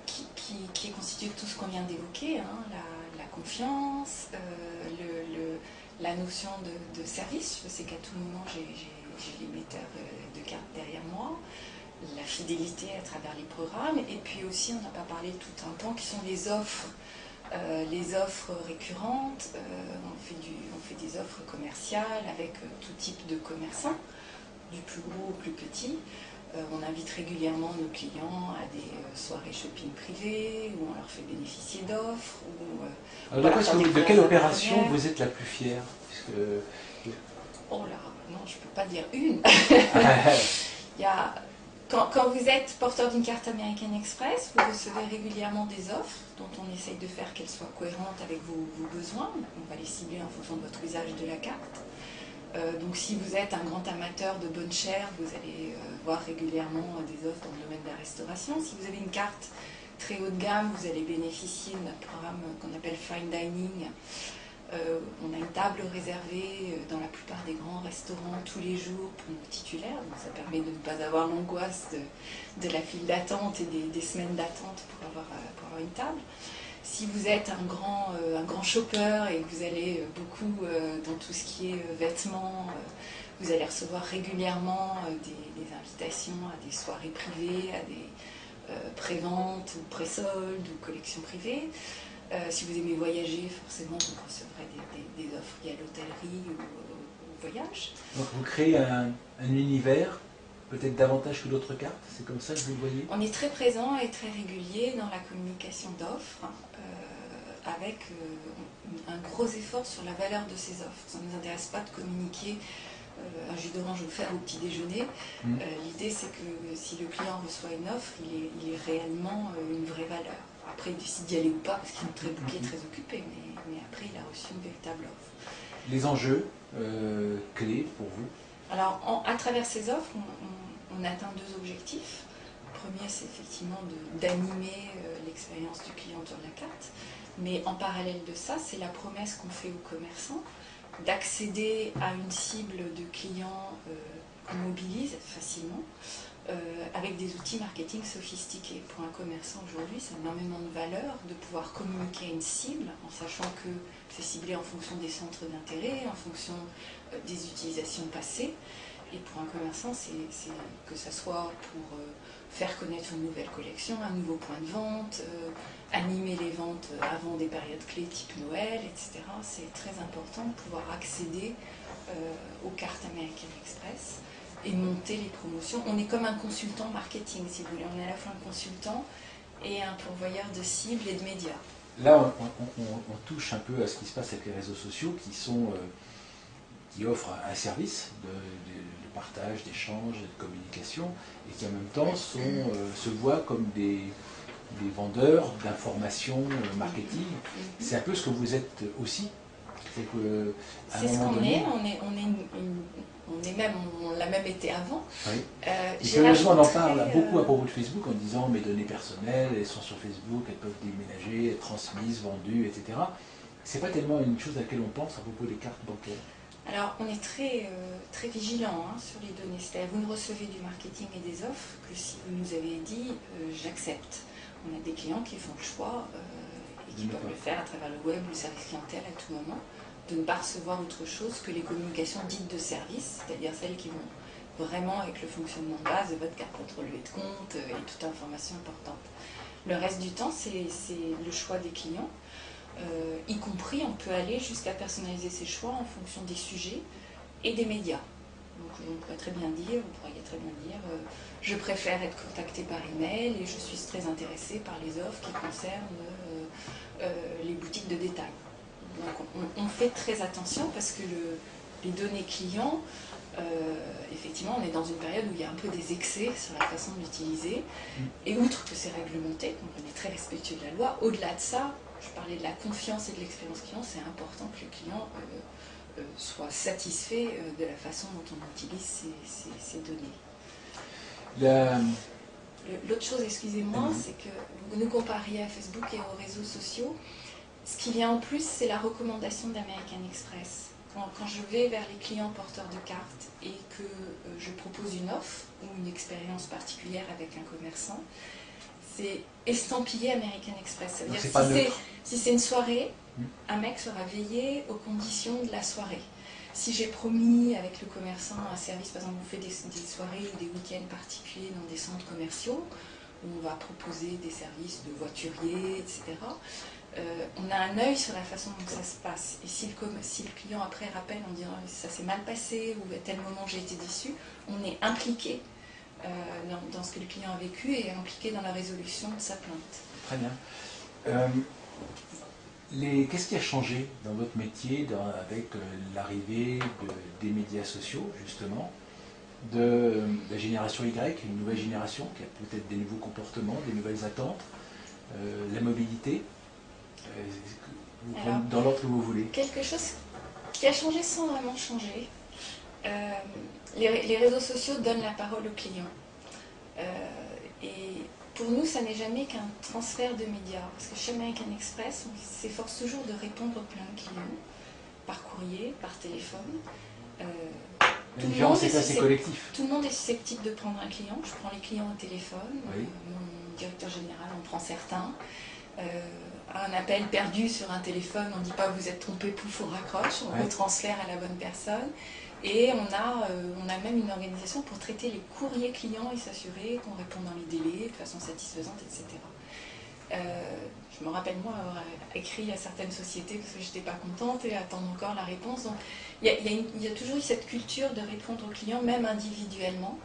Qui est constitué de tout ce qu'on vient d'évoquer, hein, la confiance, la notion de service. Je sais qu'à tout moment j'ai l'émetteur de cartes derrière moi, la fidélité à travers les programmes, et puis aussi, on n'a pas parlé tout un temps, qui sont les offres récurrentes. On fait des offres commerciales avec tout type de commerçants, du plus gros au plus petit. On invite régulièrement nos clients à des soirées shopping privées, où on leur fait bénéficier d'offres. De quelle opération vous êtes la plus fière? Oh là, non, je ne peux pas dire une. Quand vous êtes porteur d'une carte American Express, vous recevez régulièrement des offres dont on essaye de faire qu'elles soient cohérentes avec vos besoins. On va les cibler en fonction de votre usage de la carte. Donc si vous êtes un grand amateur de bonne chère, vous allez voir régulièrement des offres dans le domaine de la restauration. Si vous avez une carte très haut de gamme, vous allez bénéficier de notre programme qu'on appelle Fine Dining. On a une table réservée dans la plupart des grands restaurants tous les jours pour nos titulaires. Donc ça permet de ne pas avoir l'angoisse de la file d'attente et des semaines d'attente pour avoir une table. Si vous êtes un grand shopper et que vous allez beaucoup dans tout ce qui est vêtements, vous allez recevoir régulièrement des invitations à des soirées privées, à des préventes ou pré-soldes ou collections privées. Si vous aimez voyager, forcément vous recevrez des offres liées à l'hôtellerie ou au voyage. Donc vous créez un univers peut-être davantage que d'autres cartes, c'est comme ça que vous le voyez? On est très présent et très régulier dans la communication d'offres, avec un gros effort sur la valeur de ces offres. Ça ne nous intéresse pas de communiquer un jus d'orange offert au petit déjeuner. L'idée, c'est que si le client reçoit une offre, il est réellement une vraie valeur. Après, il décide d'y aller ou pas, parce qu'il est très bouquet, très occupé, mais après, il a reçu une véritable offre. Les enjeux clés pour vous? Alors, à travers ces offres, on atteint deux objectifs. Le premier, c'est effectivement d'animer l'expérience du client sur la carte. Mais en parallèle de ça, c'est la promesse qu'on fait aux commerçants d'accéder à une cible de clients qu'on mobilise facilement avec des outils marketing sophistiqués. Pour un commerçant aujourd'hui, c'est énormément de valeur de pouvoir communiquer à une cible en sachant que c'est ciblé en fonction des centres d'intérêt, en fonction des utilisations passées. Et pour un commerçant, c'est que ce soit pour faire connaître une nouvelle collection, un nouveau point de vente, animer les ventes avant des périodes clés type Noël, etc. C'est très important de pouvoir accéder aux cartes American Express et monter les promotions. On est comme un consultant marketing, si vous voulez. On est à la fois un consultant et un pourvoyeur de cibles et de médias. Là, on touche un peu à ce qui se passe avec les réseaux sociaux qui offrent un service de partage, d'échange, de communication, et qui en même temps se voient comme des vendeurs d'informations marketing. C'est un peu ce que vous êtes aussi. C'est ce qu'on est. On l'a même été avant. Oui. Et curieusement, on en parle beaucoup à propos de Facebook en disant mes données personnelles, elles sont sur Facebook, elles peuvent déménager, être transmises, vendues, etc. C'est pas tellement une chose à laquelle on pense à propos des cartes bancaires. Alors, on est très, très vigilant sur les données. C'est-à-dire, vous ne recevez du marketing et des offres que si vous nous avez dit j'accepte. On a des clients qui font le choix et qui peuvent le faire à travers le web, le service clientèle à tout moment, de ne pas recevoir autre chose que les communications dites de service, c'est-à-dire celles qui vont vraiment avec le fonctionnement de base de votre carte contre relevé de compte et toute information importante. Le reste du temps, c'est le choix des clients. Y compris, on peut aller jusqu'à personnaliser ses choix en fonction des sujets et des médias. Donc on pourrait très bien dire, je préfère être contacté par email et je suis très intéressée par les offres qui concernent les boutiques de détail. Donc on fait très attention parce que les données clients, effectivement, on est dans une période où il y a un peu des excès sur la façon d'utiliser. Et outre que c'est réglementé, donc on est très respectueux de la loi, au-delà de ça, je parlais de la confiance et de l'expérience client, c'est important que le client soit satisfait de la façon dont on utilise ces données. L'autre chose, excusez-moi, c'est que vous nous compariez à Facebook et aux réseaux sociaux. Ce qui vient en plus, c'est la recommandation d'American Express. Quand je vais vers les clients porteurs de cartes et que je propose une offre ou une expérience particulière avec un commerçant, c'est estampillé American Express. Donc C'est-à-dire c'est pas neutre. si c'est une soirée, un mec sera veillé aux conditions de la soirée. Si j'ai promis avec le commerçant un service, par exemple, on fait des soirées ou des week-ends particuliers dans des centres commerciaux, où on va proposer des services de voiturier, etc. On a un œil sur la façon dont ça se passe. Et si le client après rappelle en disant ça s'est mal passé ou à tel moment j'ai été déçu, on est impliqué dans ce que le client a vécu et impliqué dans la résolution de sa plainte. Très bien. Qu'est-ce qui a changé dans votre métier avec l'arrivée des médias sociaux, justement, de la génération Y, une nouvelle génération qui a peut-être des nouveaux comportements, des nouvelles attentes, la mobilité, Alors, dans l'ordre que vous voulez? Quelque chose qui a changé sans vraiment changer. Les réseaux sociaux donnent la parole aux clients. Et pour nous, ça n'est jamais qu'un transfert de médias. Parce que chez American Express, on s'efforce toujours de répondre aux plaintes clients, par courrier, par téléphone. La différence, c'est que c'est collectif. Tout le monde est susceptible de prendre un client. Je prends les clients au téléphone. Oui. Mon directeur général en prend certains. Un appel perdu sur un téléphone, on ne dit pas vous êtes trompé, pouf, on raccroche, on retransfère à la bonne personne. Et on a même une organisation pour traiter les courriers clients et s'assurer qu'on répond dans les délais, de façon satisfaisante, etc. Je me rappelle moi avoir écrit à certaines sociétés parce que je n'étais pas contente et attendre encore la réponse. Donc il y a toujours eu cette culture de répondre aux clients, même individuellement,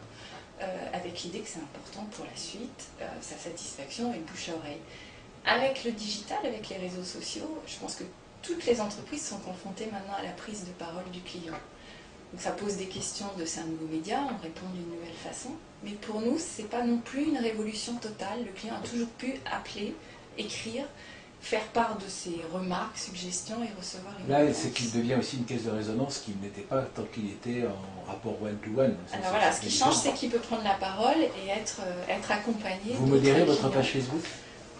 avec l'idée que c'est important pour la suite, sa satisfaction et le bouche à oreille. Avec le digital, avec les réseaux sociaux, je pense que toutes les entreprises sont confrontées maintenant à la prise de parole du client. Donc ça pose des questions de c'est un nouveau média, on répond d'une nouvelle façon. Mais pour nous, ce n'est pas non plus une révolution totale. Le client a toujours pu appeler, écrire, faire part de ses remarques, suggestions et recevoir une réponse. Là, c'est qu'il devient aussi une caisse de résonance qui n'était pas tant qu'il était en rapport one-to-one. Alors voilà, ce qui change, c'est qu'il peut prendre la parole et être accompagné. Vous modérez votre page Facebook ?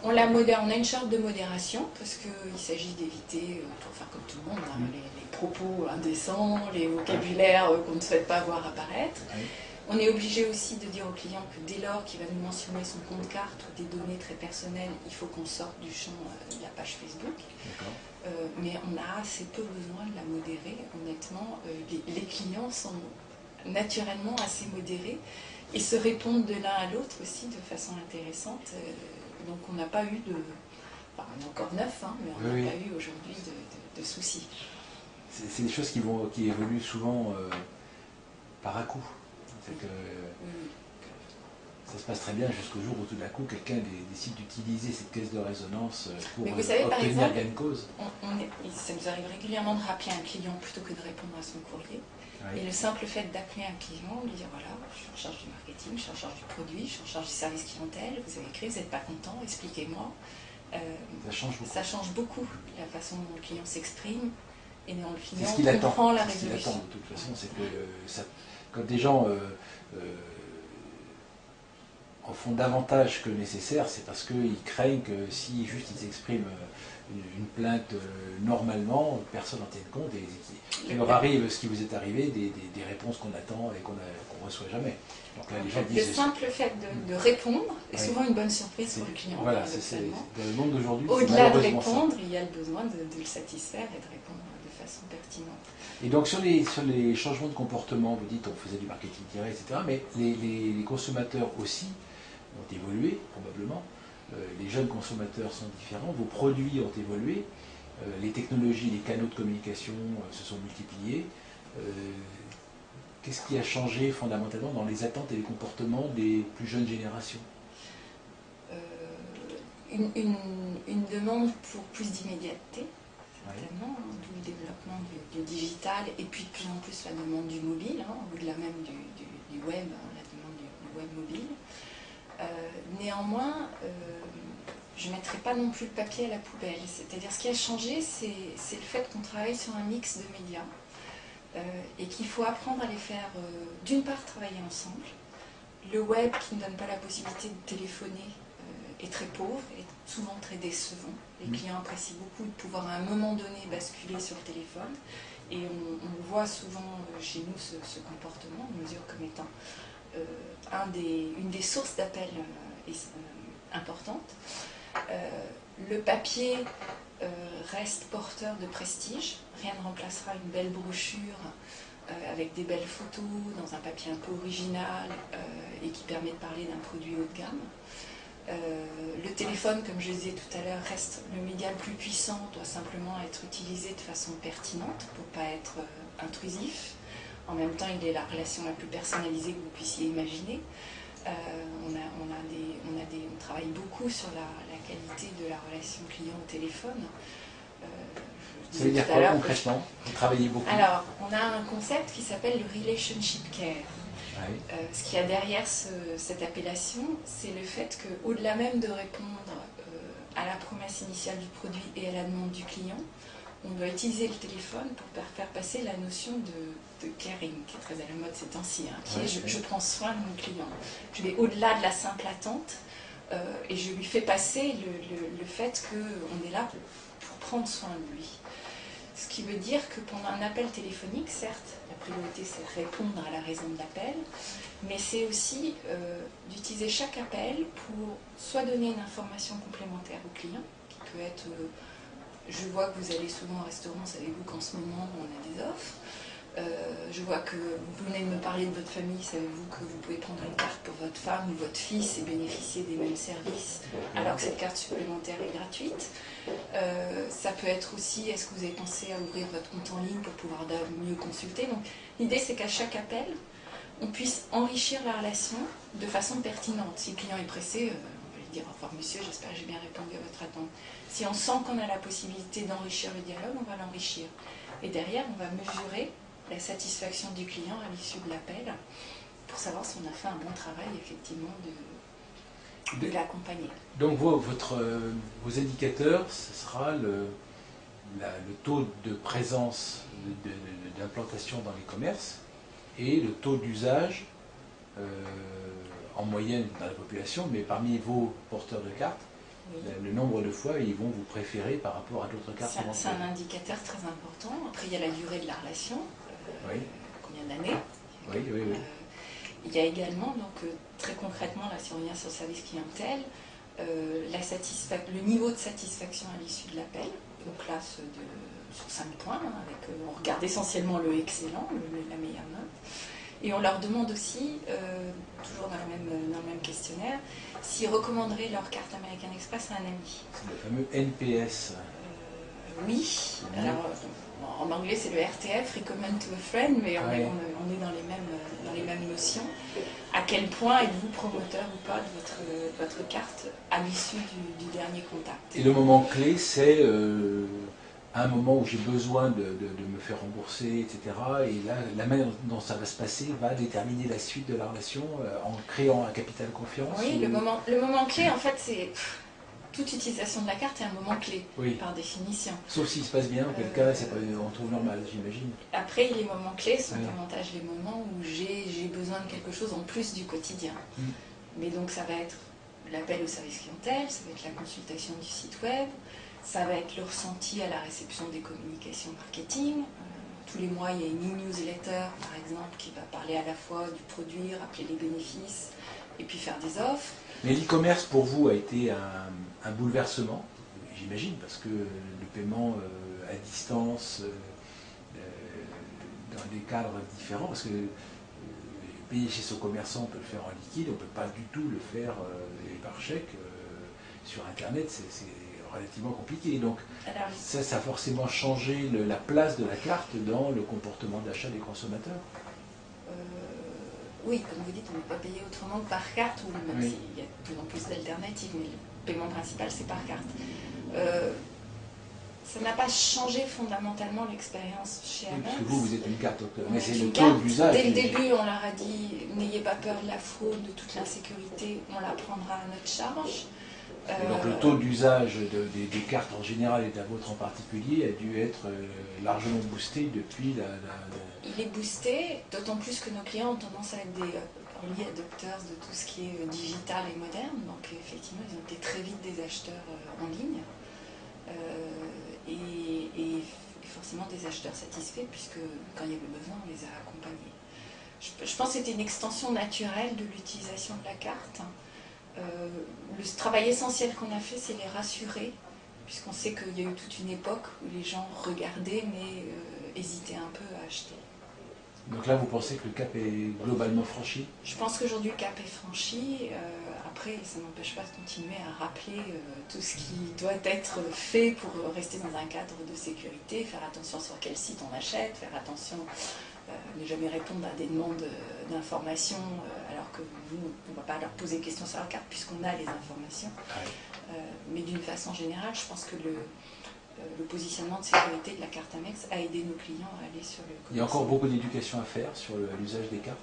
On la modère, on a une charte de modération parce qu'il s'agit d'éviter, pour faire comme tout le monde, hein, les propos indécents, les vocabulaires qu'on ne souhaite pas voir apparaître. Oui. On est obligé aussi de dire au client que dès lors qu'il va nous mentionner son compte carte ou des données très personnelles, il faut qu'on sorte du champ de la page Facebook. Mais on a assez peu besoin de la modérer, honnêtement. Les clients sont naturellement assez modérés et se répondent de l'un à l'autre aussi de façon intéressante. Donc on n'a pas eu de... Enfin, on est encore neuf, hein, mais on n'a pas eu aujourd'hui de soucis. C'est des choses qui évoluent souvent par à coup. C'est que ça se passe très bien jusqu'au jour où tout d'un coup quelqu'un décide d'utiliser cette caisse de résonance pour obtenir gain de cause. Ça nous arrive régulièrement de rappeler un client plutôt que de répondre à son courrier. Oui. Et le simple fait d'appeler un client, lui dire voilà, je suis en charge du marketing, je suis en charge du produit, je suis en charge du service clientèle, vous avez écrit, vous n'êtes pas content, expliquez-moi. Ça change beaucoup. Ça change beaucoup la façon dont le client s'exprime et dans le client comprend la résolution. Ce qu'il attend de toute façon, c'est que quand des gens en font davantage que nécessaire, c'est parce qu'ils craignent que si juste ils expriment une plainte normalement, personne n'en tienne compte et qu'il leur arrive ce qui vous est arrivé, des réponses qu'on attend et qu'on ne reçoit jamais. Donc là, les gens disent, le simple fait de répondre est souvent une bonne surprise pour le client. Voilà, c'est dans le monde d'aujourd'hui. Au-delà de répondre, il y a le besoin de le satisfaire et de répondre de façon pertinente. Et donc sur les changements de comportement, vous dites on faisait du marketing direct, etc. Mais les consommateurs aussi ont évolué, probablement. Les jeunes consommateurs sont différents, vos produits ont évolué, les technologies, les canaux de communication se sont multipliés. Qu'est-ce qui a changé fondamentalement dans les attentes et les comportements des plus jeunes générations ? Une demande pour plus d'immédiateté, certainement, d'où le développement du digital et puis de plus en plus la demande du mobile, au-delà même du web, la demande du web mobile. Néanmoins, je ne mettrai pas non plus le papier à la poubelle. C'est-à-dire, ce qui a changé, c'est le fait qu'on travaille sur un mix de médias et qu'il faut apprendre à les faire, d'une part, travailler ensemble. Le web, qui ne donne pas la possibilité de téléphoner, est très pauvre et souvent très décevant. Les clients apprécient beaucoup de pouvoir, à un moment donné, basculer sur le téléphone. Et on voit souvent chez nous ce comportement, on mesure comme étant une des sources d'appel importante. Le papier reste porteur de prestige. Rien ne remplacera une belle brochure avec des belles photos, dans un papier un peu original et qui permet de parler d'un produit haut de gamme. Le téléphone, comme je disais tout à l'heure, reste le média le plus puissant, doit simplement être utilisé de façon pertinente pour ne pas être intrusif. En même temps, il est la relation la plus personnalisée que vous puissiez imaginer. On travaille beaucoup sur la qualité de la relation client au téléphone. Ça veut dire quoi concrètement? Vous travaillez beaucoup? Alors, on a un concept qui s'appelle le relationship care. Oui. Ce qu'il y a derrière cette appellation, c'est le fait qu'au-delà même de répondre à la promesse initiale du produit et à la demande du client, on doit utiliser le téléphone pour faire passer la notion de caring, qui est très à la mode ces temps-ci, qui est je prends soin de mon client. Je vais au-delà de la simple attente et je lui fais passer le fait qu'on est là pour prendre soin de lui. Ce qui veut dire que pendant un appel téléphonique, certes, la priorité c'est de répondre à la raison de l'appel, mais c'est aussi d'utiliser chaque appel pour soit donner une information complémentaire au client, qui peut être je vois que vous allez souvent au restaurant, savez-vous qu'en ce moment on a des offres. Je vois que vous venez de me parler de votre famille, savez-vous que vous pouvez prendre une carte pour votre femme ou votre fils et bénéficier des mêmes services alors que cette carte supplémentaire est gratuite. Ça peut être aussi, est-ce que vous avez pensé à ouvrir votre compte en ligne pour pouvoir mieux consulter. Donc l'idée c'est qu'à chaque appel, on puisse enrichir la relation de façon pertinente. Si le client est pressé, on va lui dire au revoir monsieur, j'espère que j'ai bien répondu à votre attente. Si on sent qu'on a la possibilité d'enrichir le dialogue, on va l'enrichir. Et derrière, on va mesurer la satisfaction du client à l'issue de l'appel pour savoir si on a fait un bon travail effectivement de l'accompagner. Donc vos indicateurs, ce sera le taux de présence d'implantation dans les commerces et le taux d'usage en moyenne dans la population, mais parmi vos porteurs de cartes, oui. Le nombre de fois ils vont vous préférer par rapport à d'autres cartes. C'est un indicateur très important. Après, il y a la durée de la relation. Oui. Combien d'années? Oui. Il y a également, donc très concrètement, là, si on revient sur le service clientèle, le niveau de satisfaction à l'issue de l'appel, on classe sur 5 points, on regarde essentiellement le excellent, la meilleure note. Et on leur demande aussi, toujours dans le même questionnaire, s'ils recommanderaient leur carte American Express à un ami. C'est le fameux NPS. Oui. Alors, en anglais, c'est le RTF, Recommend to a Friend, mais on est dans les mêmes notions. À quel point êtes-vous promoteur ou pas de votre carte à l'issue du dernier contact? Et le moment clé, c'est un moment où j'ai besoin de me faire rembourser, etc. Et là, la manière dont ça va se passer va déterminer la suite de la relation en créant un capital confiance. Oui, le moment clé, en fait, c'est... Toute utilisation de la carte est un moment clé, par définition. Sauf s'il se passe bien, auquel cas, on trouve normal, j'imagine. Après, les moments clés sont davantage les moments où j'ai besoin de quelque chose en plus du quotidien. Mais donc, ça va être l'appel au service clientèle, ça va être la consultation du site web, ça va être le ressenti à la réception des communications marketing. Tous les mois, il y a une e-newsletter, par exemple, qui va parler à la fois du produit, rappeler les bénéfices, et puis faire des offres. Mais l'e-commerce, pour vous, a été un bouleversement, j'imagine, parce que le paiement à distance, dans des cadres différents, parce que payer chez son commerçant, on peut le faire en liquide, on ne peut pas du tout le faire par chèque. Sur Internet, c'est relativement compliqué. Donc, ça a forcément changé la place de la carte dans le comportement d'achat des consommateurs. Oui, comme vous dites, on ne peut pas payer autrement que par carte, ou même s'il y a de plus en plus d'alternatives, mais le paiement principal, c'est par carte. Ça n'a pas changé fondamentalement l'expérience chez Amex. Parce que vous êtes une carte, mais c'est le taux d'usage. Dès le début, on leur a dit, n'ayez pas peur de la fraude, de toute l'insécurité, on la prendra à notre charge. Et donc le taux d'usage des cartes en général et de la vôtre en particulier a dû être largement boosté depuis Il est boosté, d'autant plus que nos clients ont tendance à être des early adopters de tout ce qui est digital et moderne. Donc effectivement, ils ont été très vite des acheteurs en ligne. Et forcément des acheteurs satisfaits, puisque quand il y avait besoin, on les a accompagnés. Je pense que c'était une extension naturelle de l'utilisation de la carte. Le travail essentiel qu'on a fait, c'est les rassurer, puisqu'on sait qu'il y a eu toute une époque où les gens regardaient mais hésitaient un peu à acheter. Donc là, vous pensez que le cap est globalement franchi? Je pense qu'aujourd'hui, le cap est franchi. Après, ça n'empêche pas de continuer à rappeler tout ce qui doit être fait pour rester dans un cadre de sécurité, faire attention sur quel site on achète, faire attention, ne jamais répondre à des demandes d'informations, alors que nous, on ne va pas leur poser des questions sur la carte puisqu'on a les informations. Mais d'une façon générale, je pense que le positionnement de sécurité de la carte Amex a aidé nos clients à aller sur le commerce. Il y a encore beaucoup d'éducation à faire sur l'usage des cartes?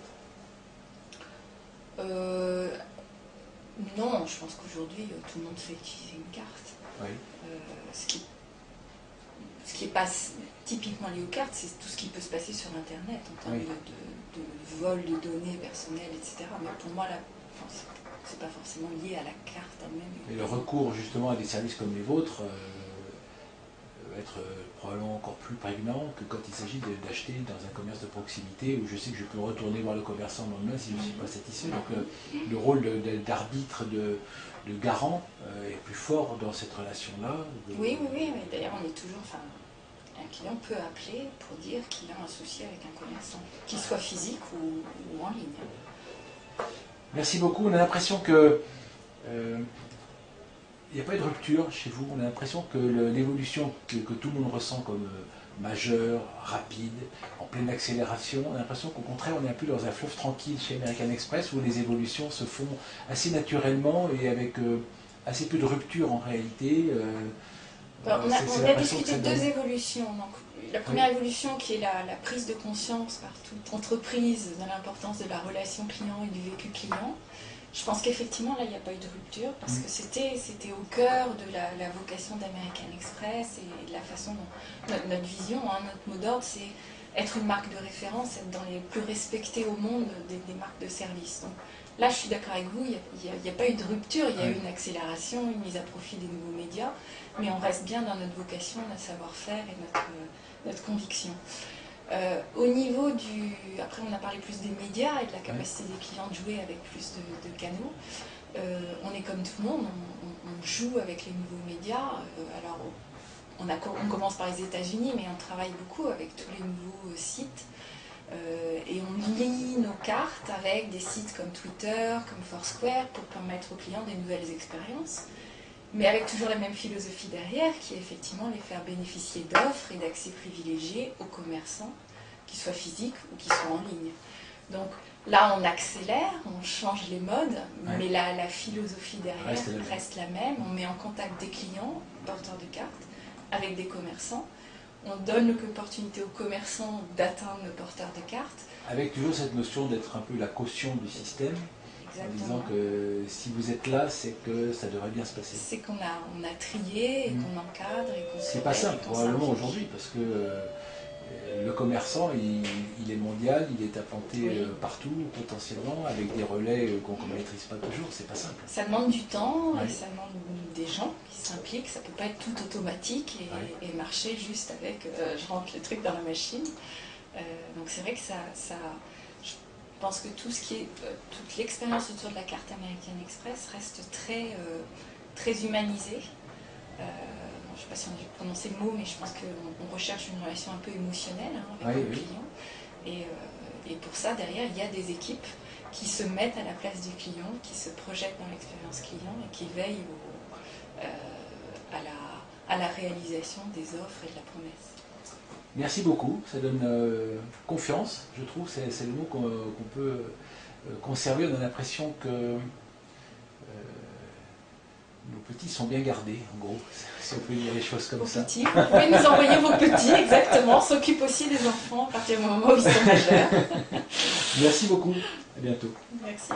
Non, je pense qu'aujourd'hui, tout le monde sait utiliser une carte. Oui. Ce qui n'est pas typiquement lié aux cartes, c'est tout ce qui peut se passer sur Internet en termes de vol de données personnelles, etc. Mais pour moi, c'est pas forcément lié à la carte elle-même. Et le recours justement à des services comme les vôtres va être probablement encore plus prégnant que quand il s'agit d'acheter dans un commerce de proximité où je sais que je peux retourner voir le commerçant le lendemain si je ne suis pas satisfait. Donc le rôle d'arbitre, de garant est plus fort dans cette relation-là. Oui. D'ailleurs, on est toujours... un client peut appeler pour dire qu'il a un souci avec un commerçant, qu'il soit physique ou en ligne. Merci beaucoup. On a l'impression que il n'y a pas eu de rupture chez vous. On a l'impression que l'évolution que tout le monde ressent comme majeure, rapide, en pleine accélération, on a l'impression qu'au contraire, on est un peu dans un fleuve tranquille chez American Express où les évolutions se font assez naturellement et avec assez peu de rupture en réalité. On a discuté de deux évolutions. Donc, la première évolution qui est la prise de conscience par toute entreprise de l'importance de la relation client et du vécu client. Je pense qu'effectivement, là, il n'y a pas eu de rupture parce que c'était au cœur de la vocation d'American Express et de la façon dont notre vision, notre mot d'ordre, c'est être une marque de référence, être dans les plus respectés au monde des marques de service. Donc là, je suis d'accord avec vous, il n'y a pas eu de rupture, il y a eu une accélération, une mise à profit des nouveaux médias, mais on reste bien dans notre vocation, notre savoir-faire et notre conviction. Au niveau après on a parlé plus des médias et de la capacité des clients de jouer avec plus de canaux. On est comme tout le monde, on joue avec les nouveaux médias. Alors on commence par les États-Unis, mais on travaille beaucoup avec tous les nouveaux sites. Et on lie nos cartes avec des sites comme Twitter, comme Foursquare, pour permettre aux clients des nouvelles expériences. Mais avec toujours la même philosophie derrière, qui est effectivement les faire bénéficier d'offres et d'accès privilégiés aux commerçants, qu'ils soient physiques ou qu'ils soient en ligne. Donc là, on accélère, on change les modes, mais la philosophie derrière reste la même. On met en contact des clients, porteurs de cartes, avec des commerçants. On donne l'opportunité aux commerçants d'atteindre nos porteurs de cartes. Avec toujours cette notion d'être un peu la caution du système. Exactement. En disant que si vous êtes là, c'est que ça devrait bien se passer. C'est qu'on a trié et qu'on encadre et qu'on c'est pas simple probablement aujourd'hui parce que le commerçant il est mondial, il est implanté partout potentiellement avec des relais qu'on ne maîtrise pas toujours, c'est pas simple. Ça demande du temps et ça demande des gens qui s'impliquent, ça ne peut pas être tout automatique et marcher juste avec je rentre le truc dans la machine. Donc c'est vrai que je pense que tout ce qui est toute l'expérience autour de la carte American Express reste très humanisée. Je ne sais pas si on a dû prononcer le mot, mais je pense qu'on recherche une relation un peu émotionnelle avec le client. Et pour ça, derrière, il y a des équipes qui se mettent à la place du client, qui se projettent dans l'expérience client et qui veillent à la réalisation des offres et de la promesse. Merci beaucoup, ça donne confiance, je trouve, c'est le mot qu'on peut conserver. On a l'impression que nos petits sont bien gardés, en gros, si on peut dire les choses comme ça. Petits, vous pouvez nous envoyer vos petits, exactement, on s'occupe aussi des enfants à partir du moment où ils sont majeurs. Merci beaucoup, à bientôt. Merci.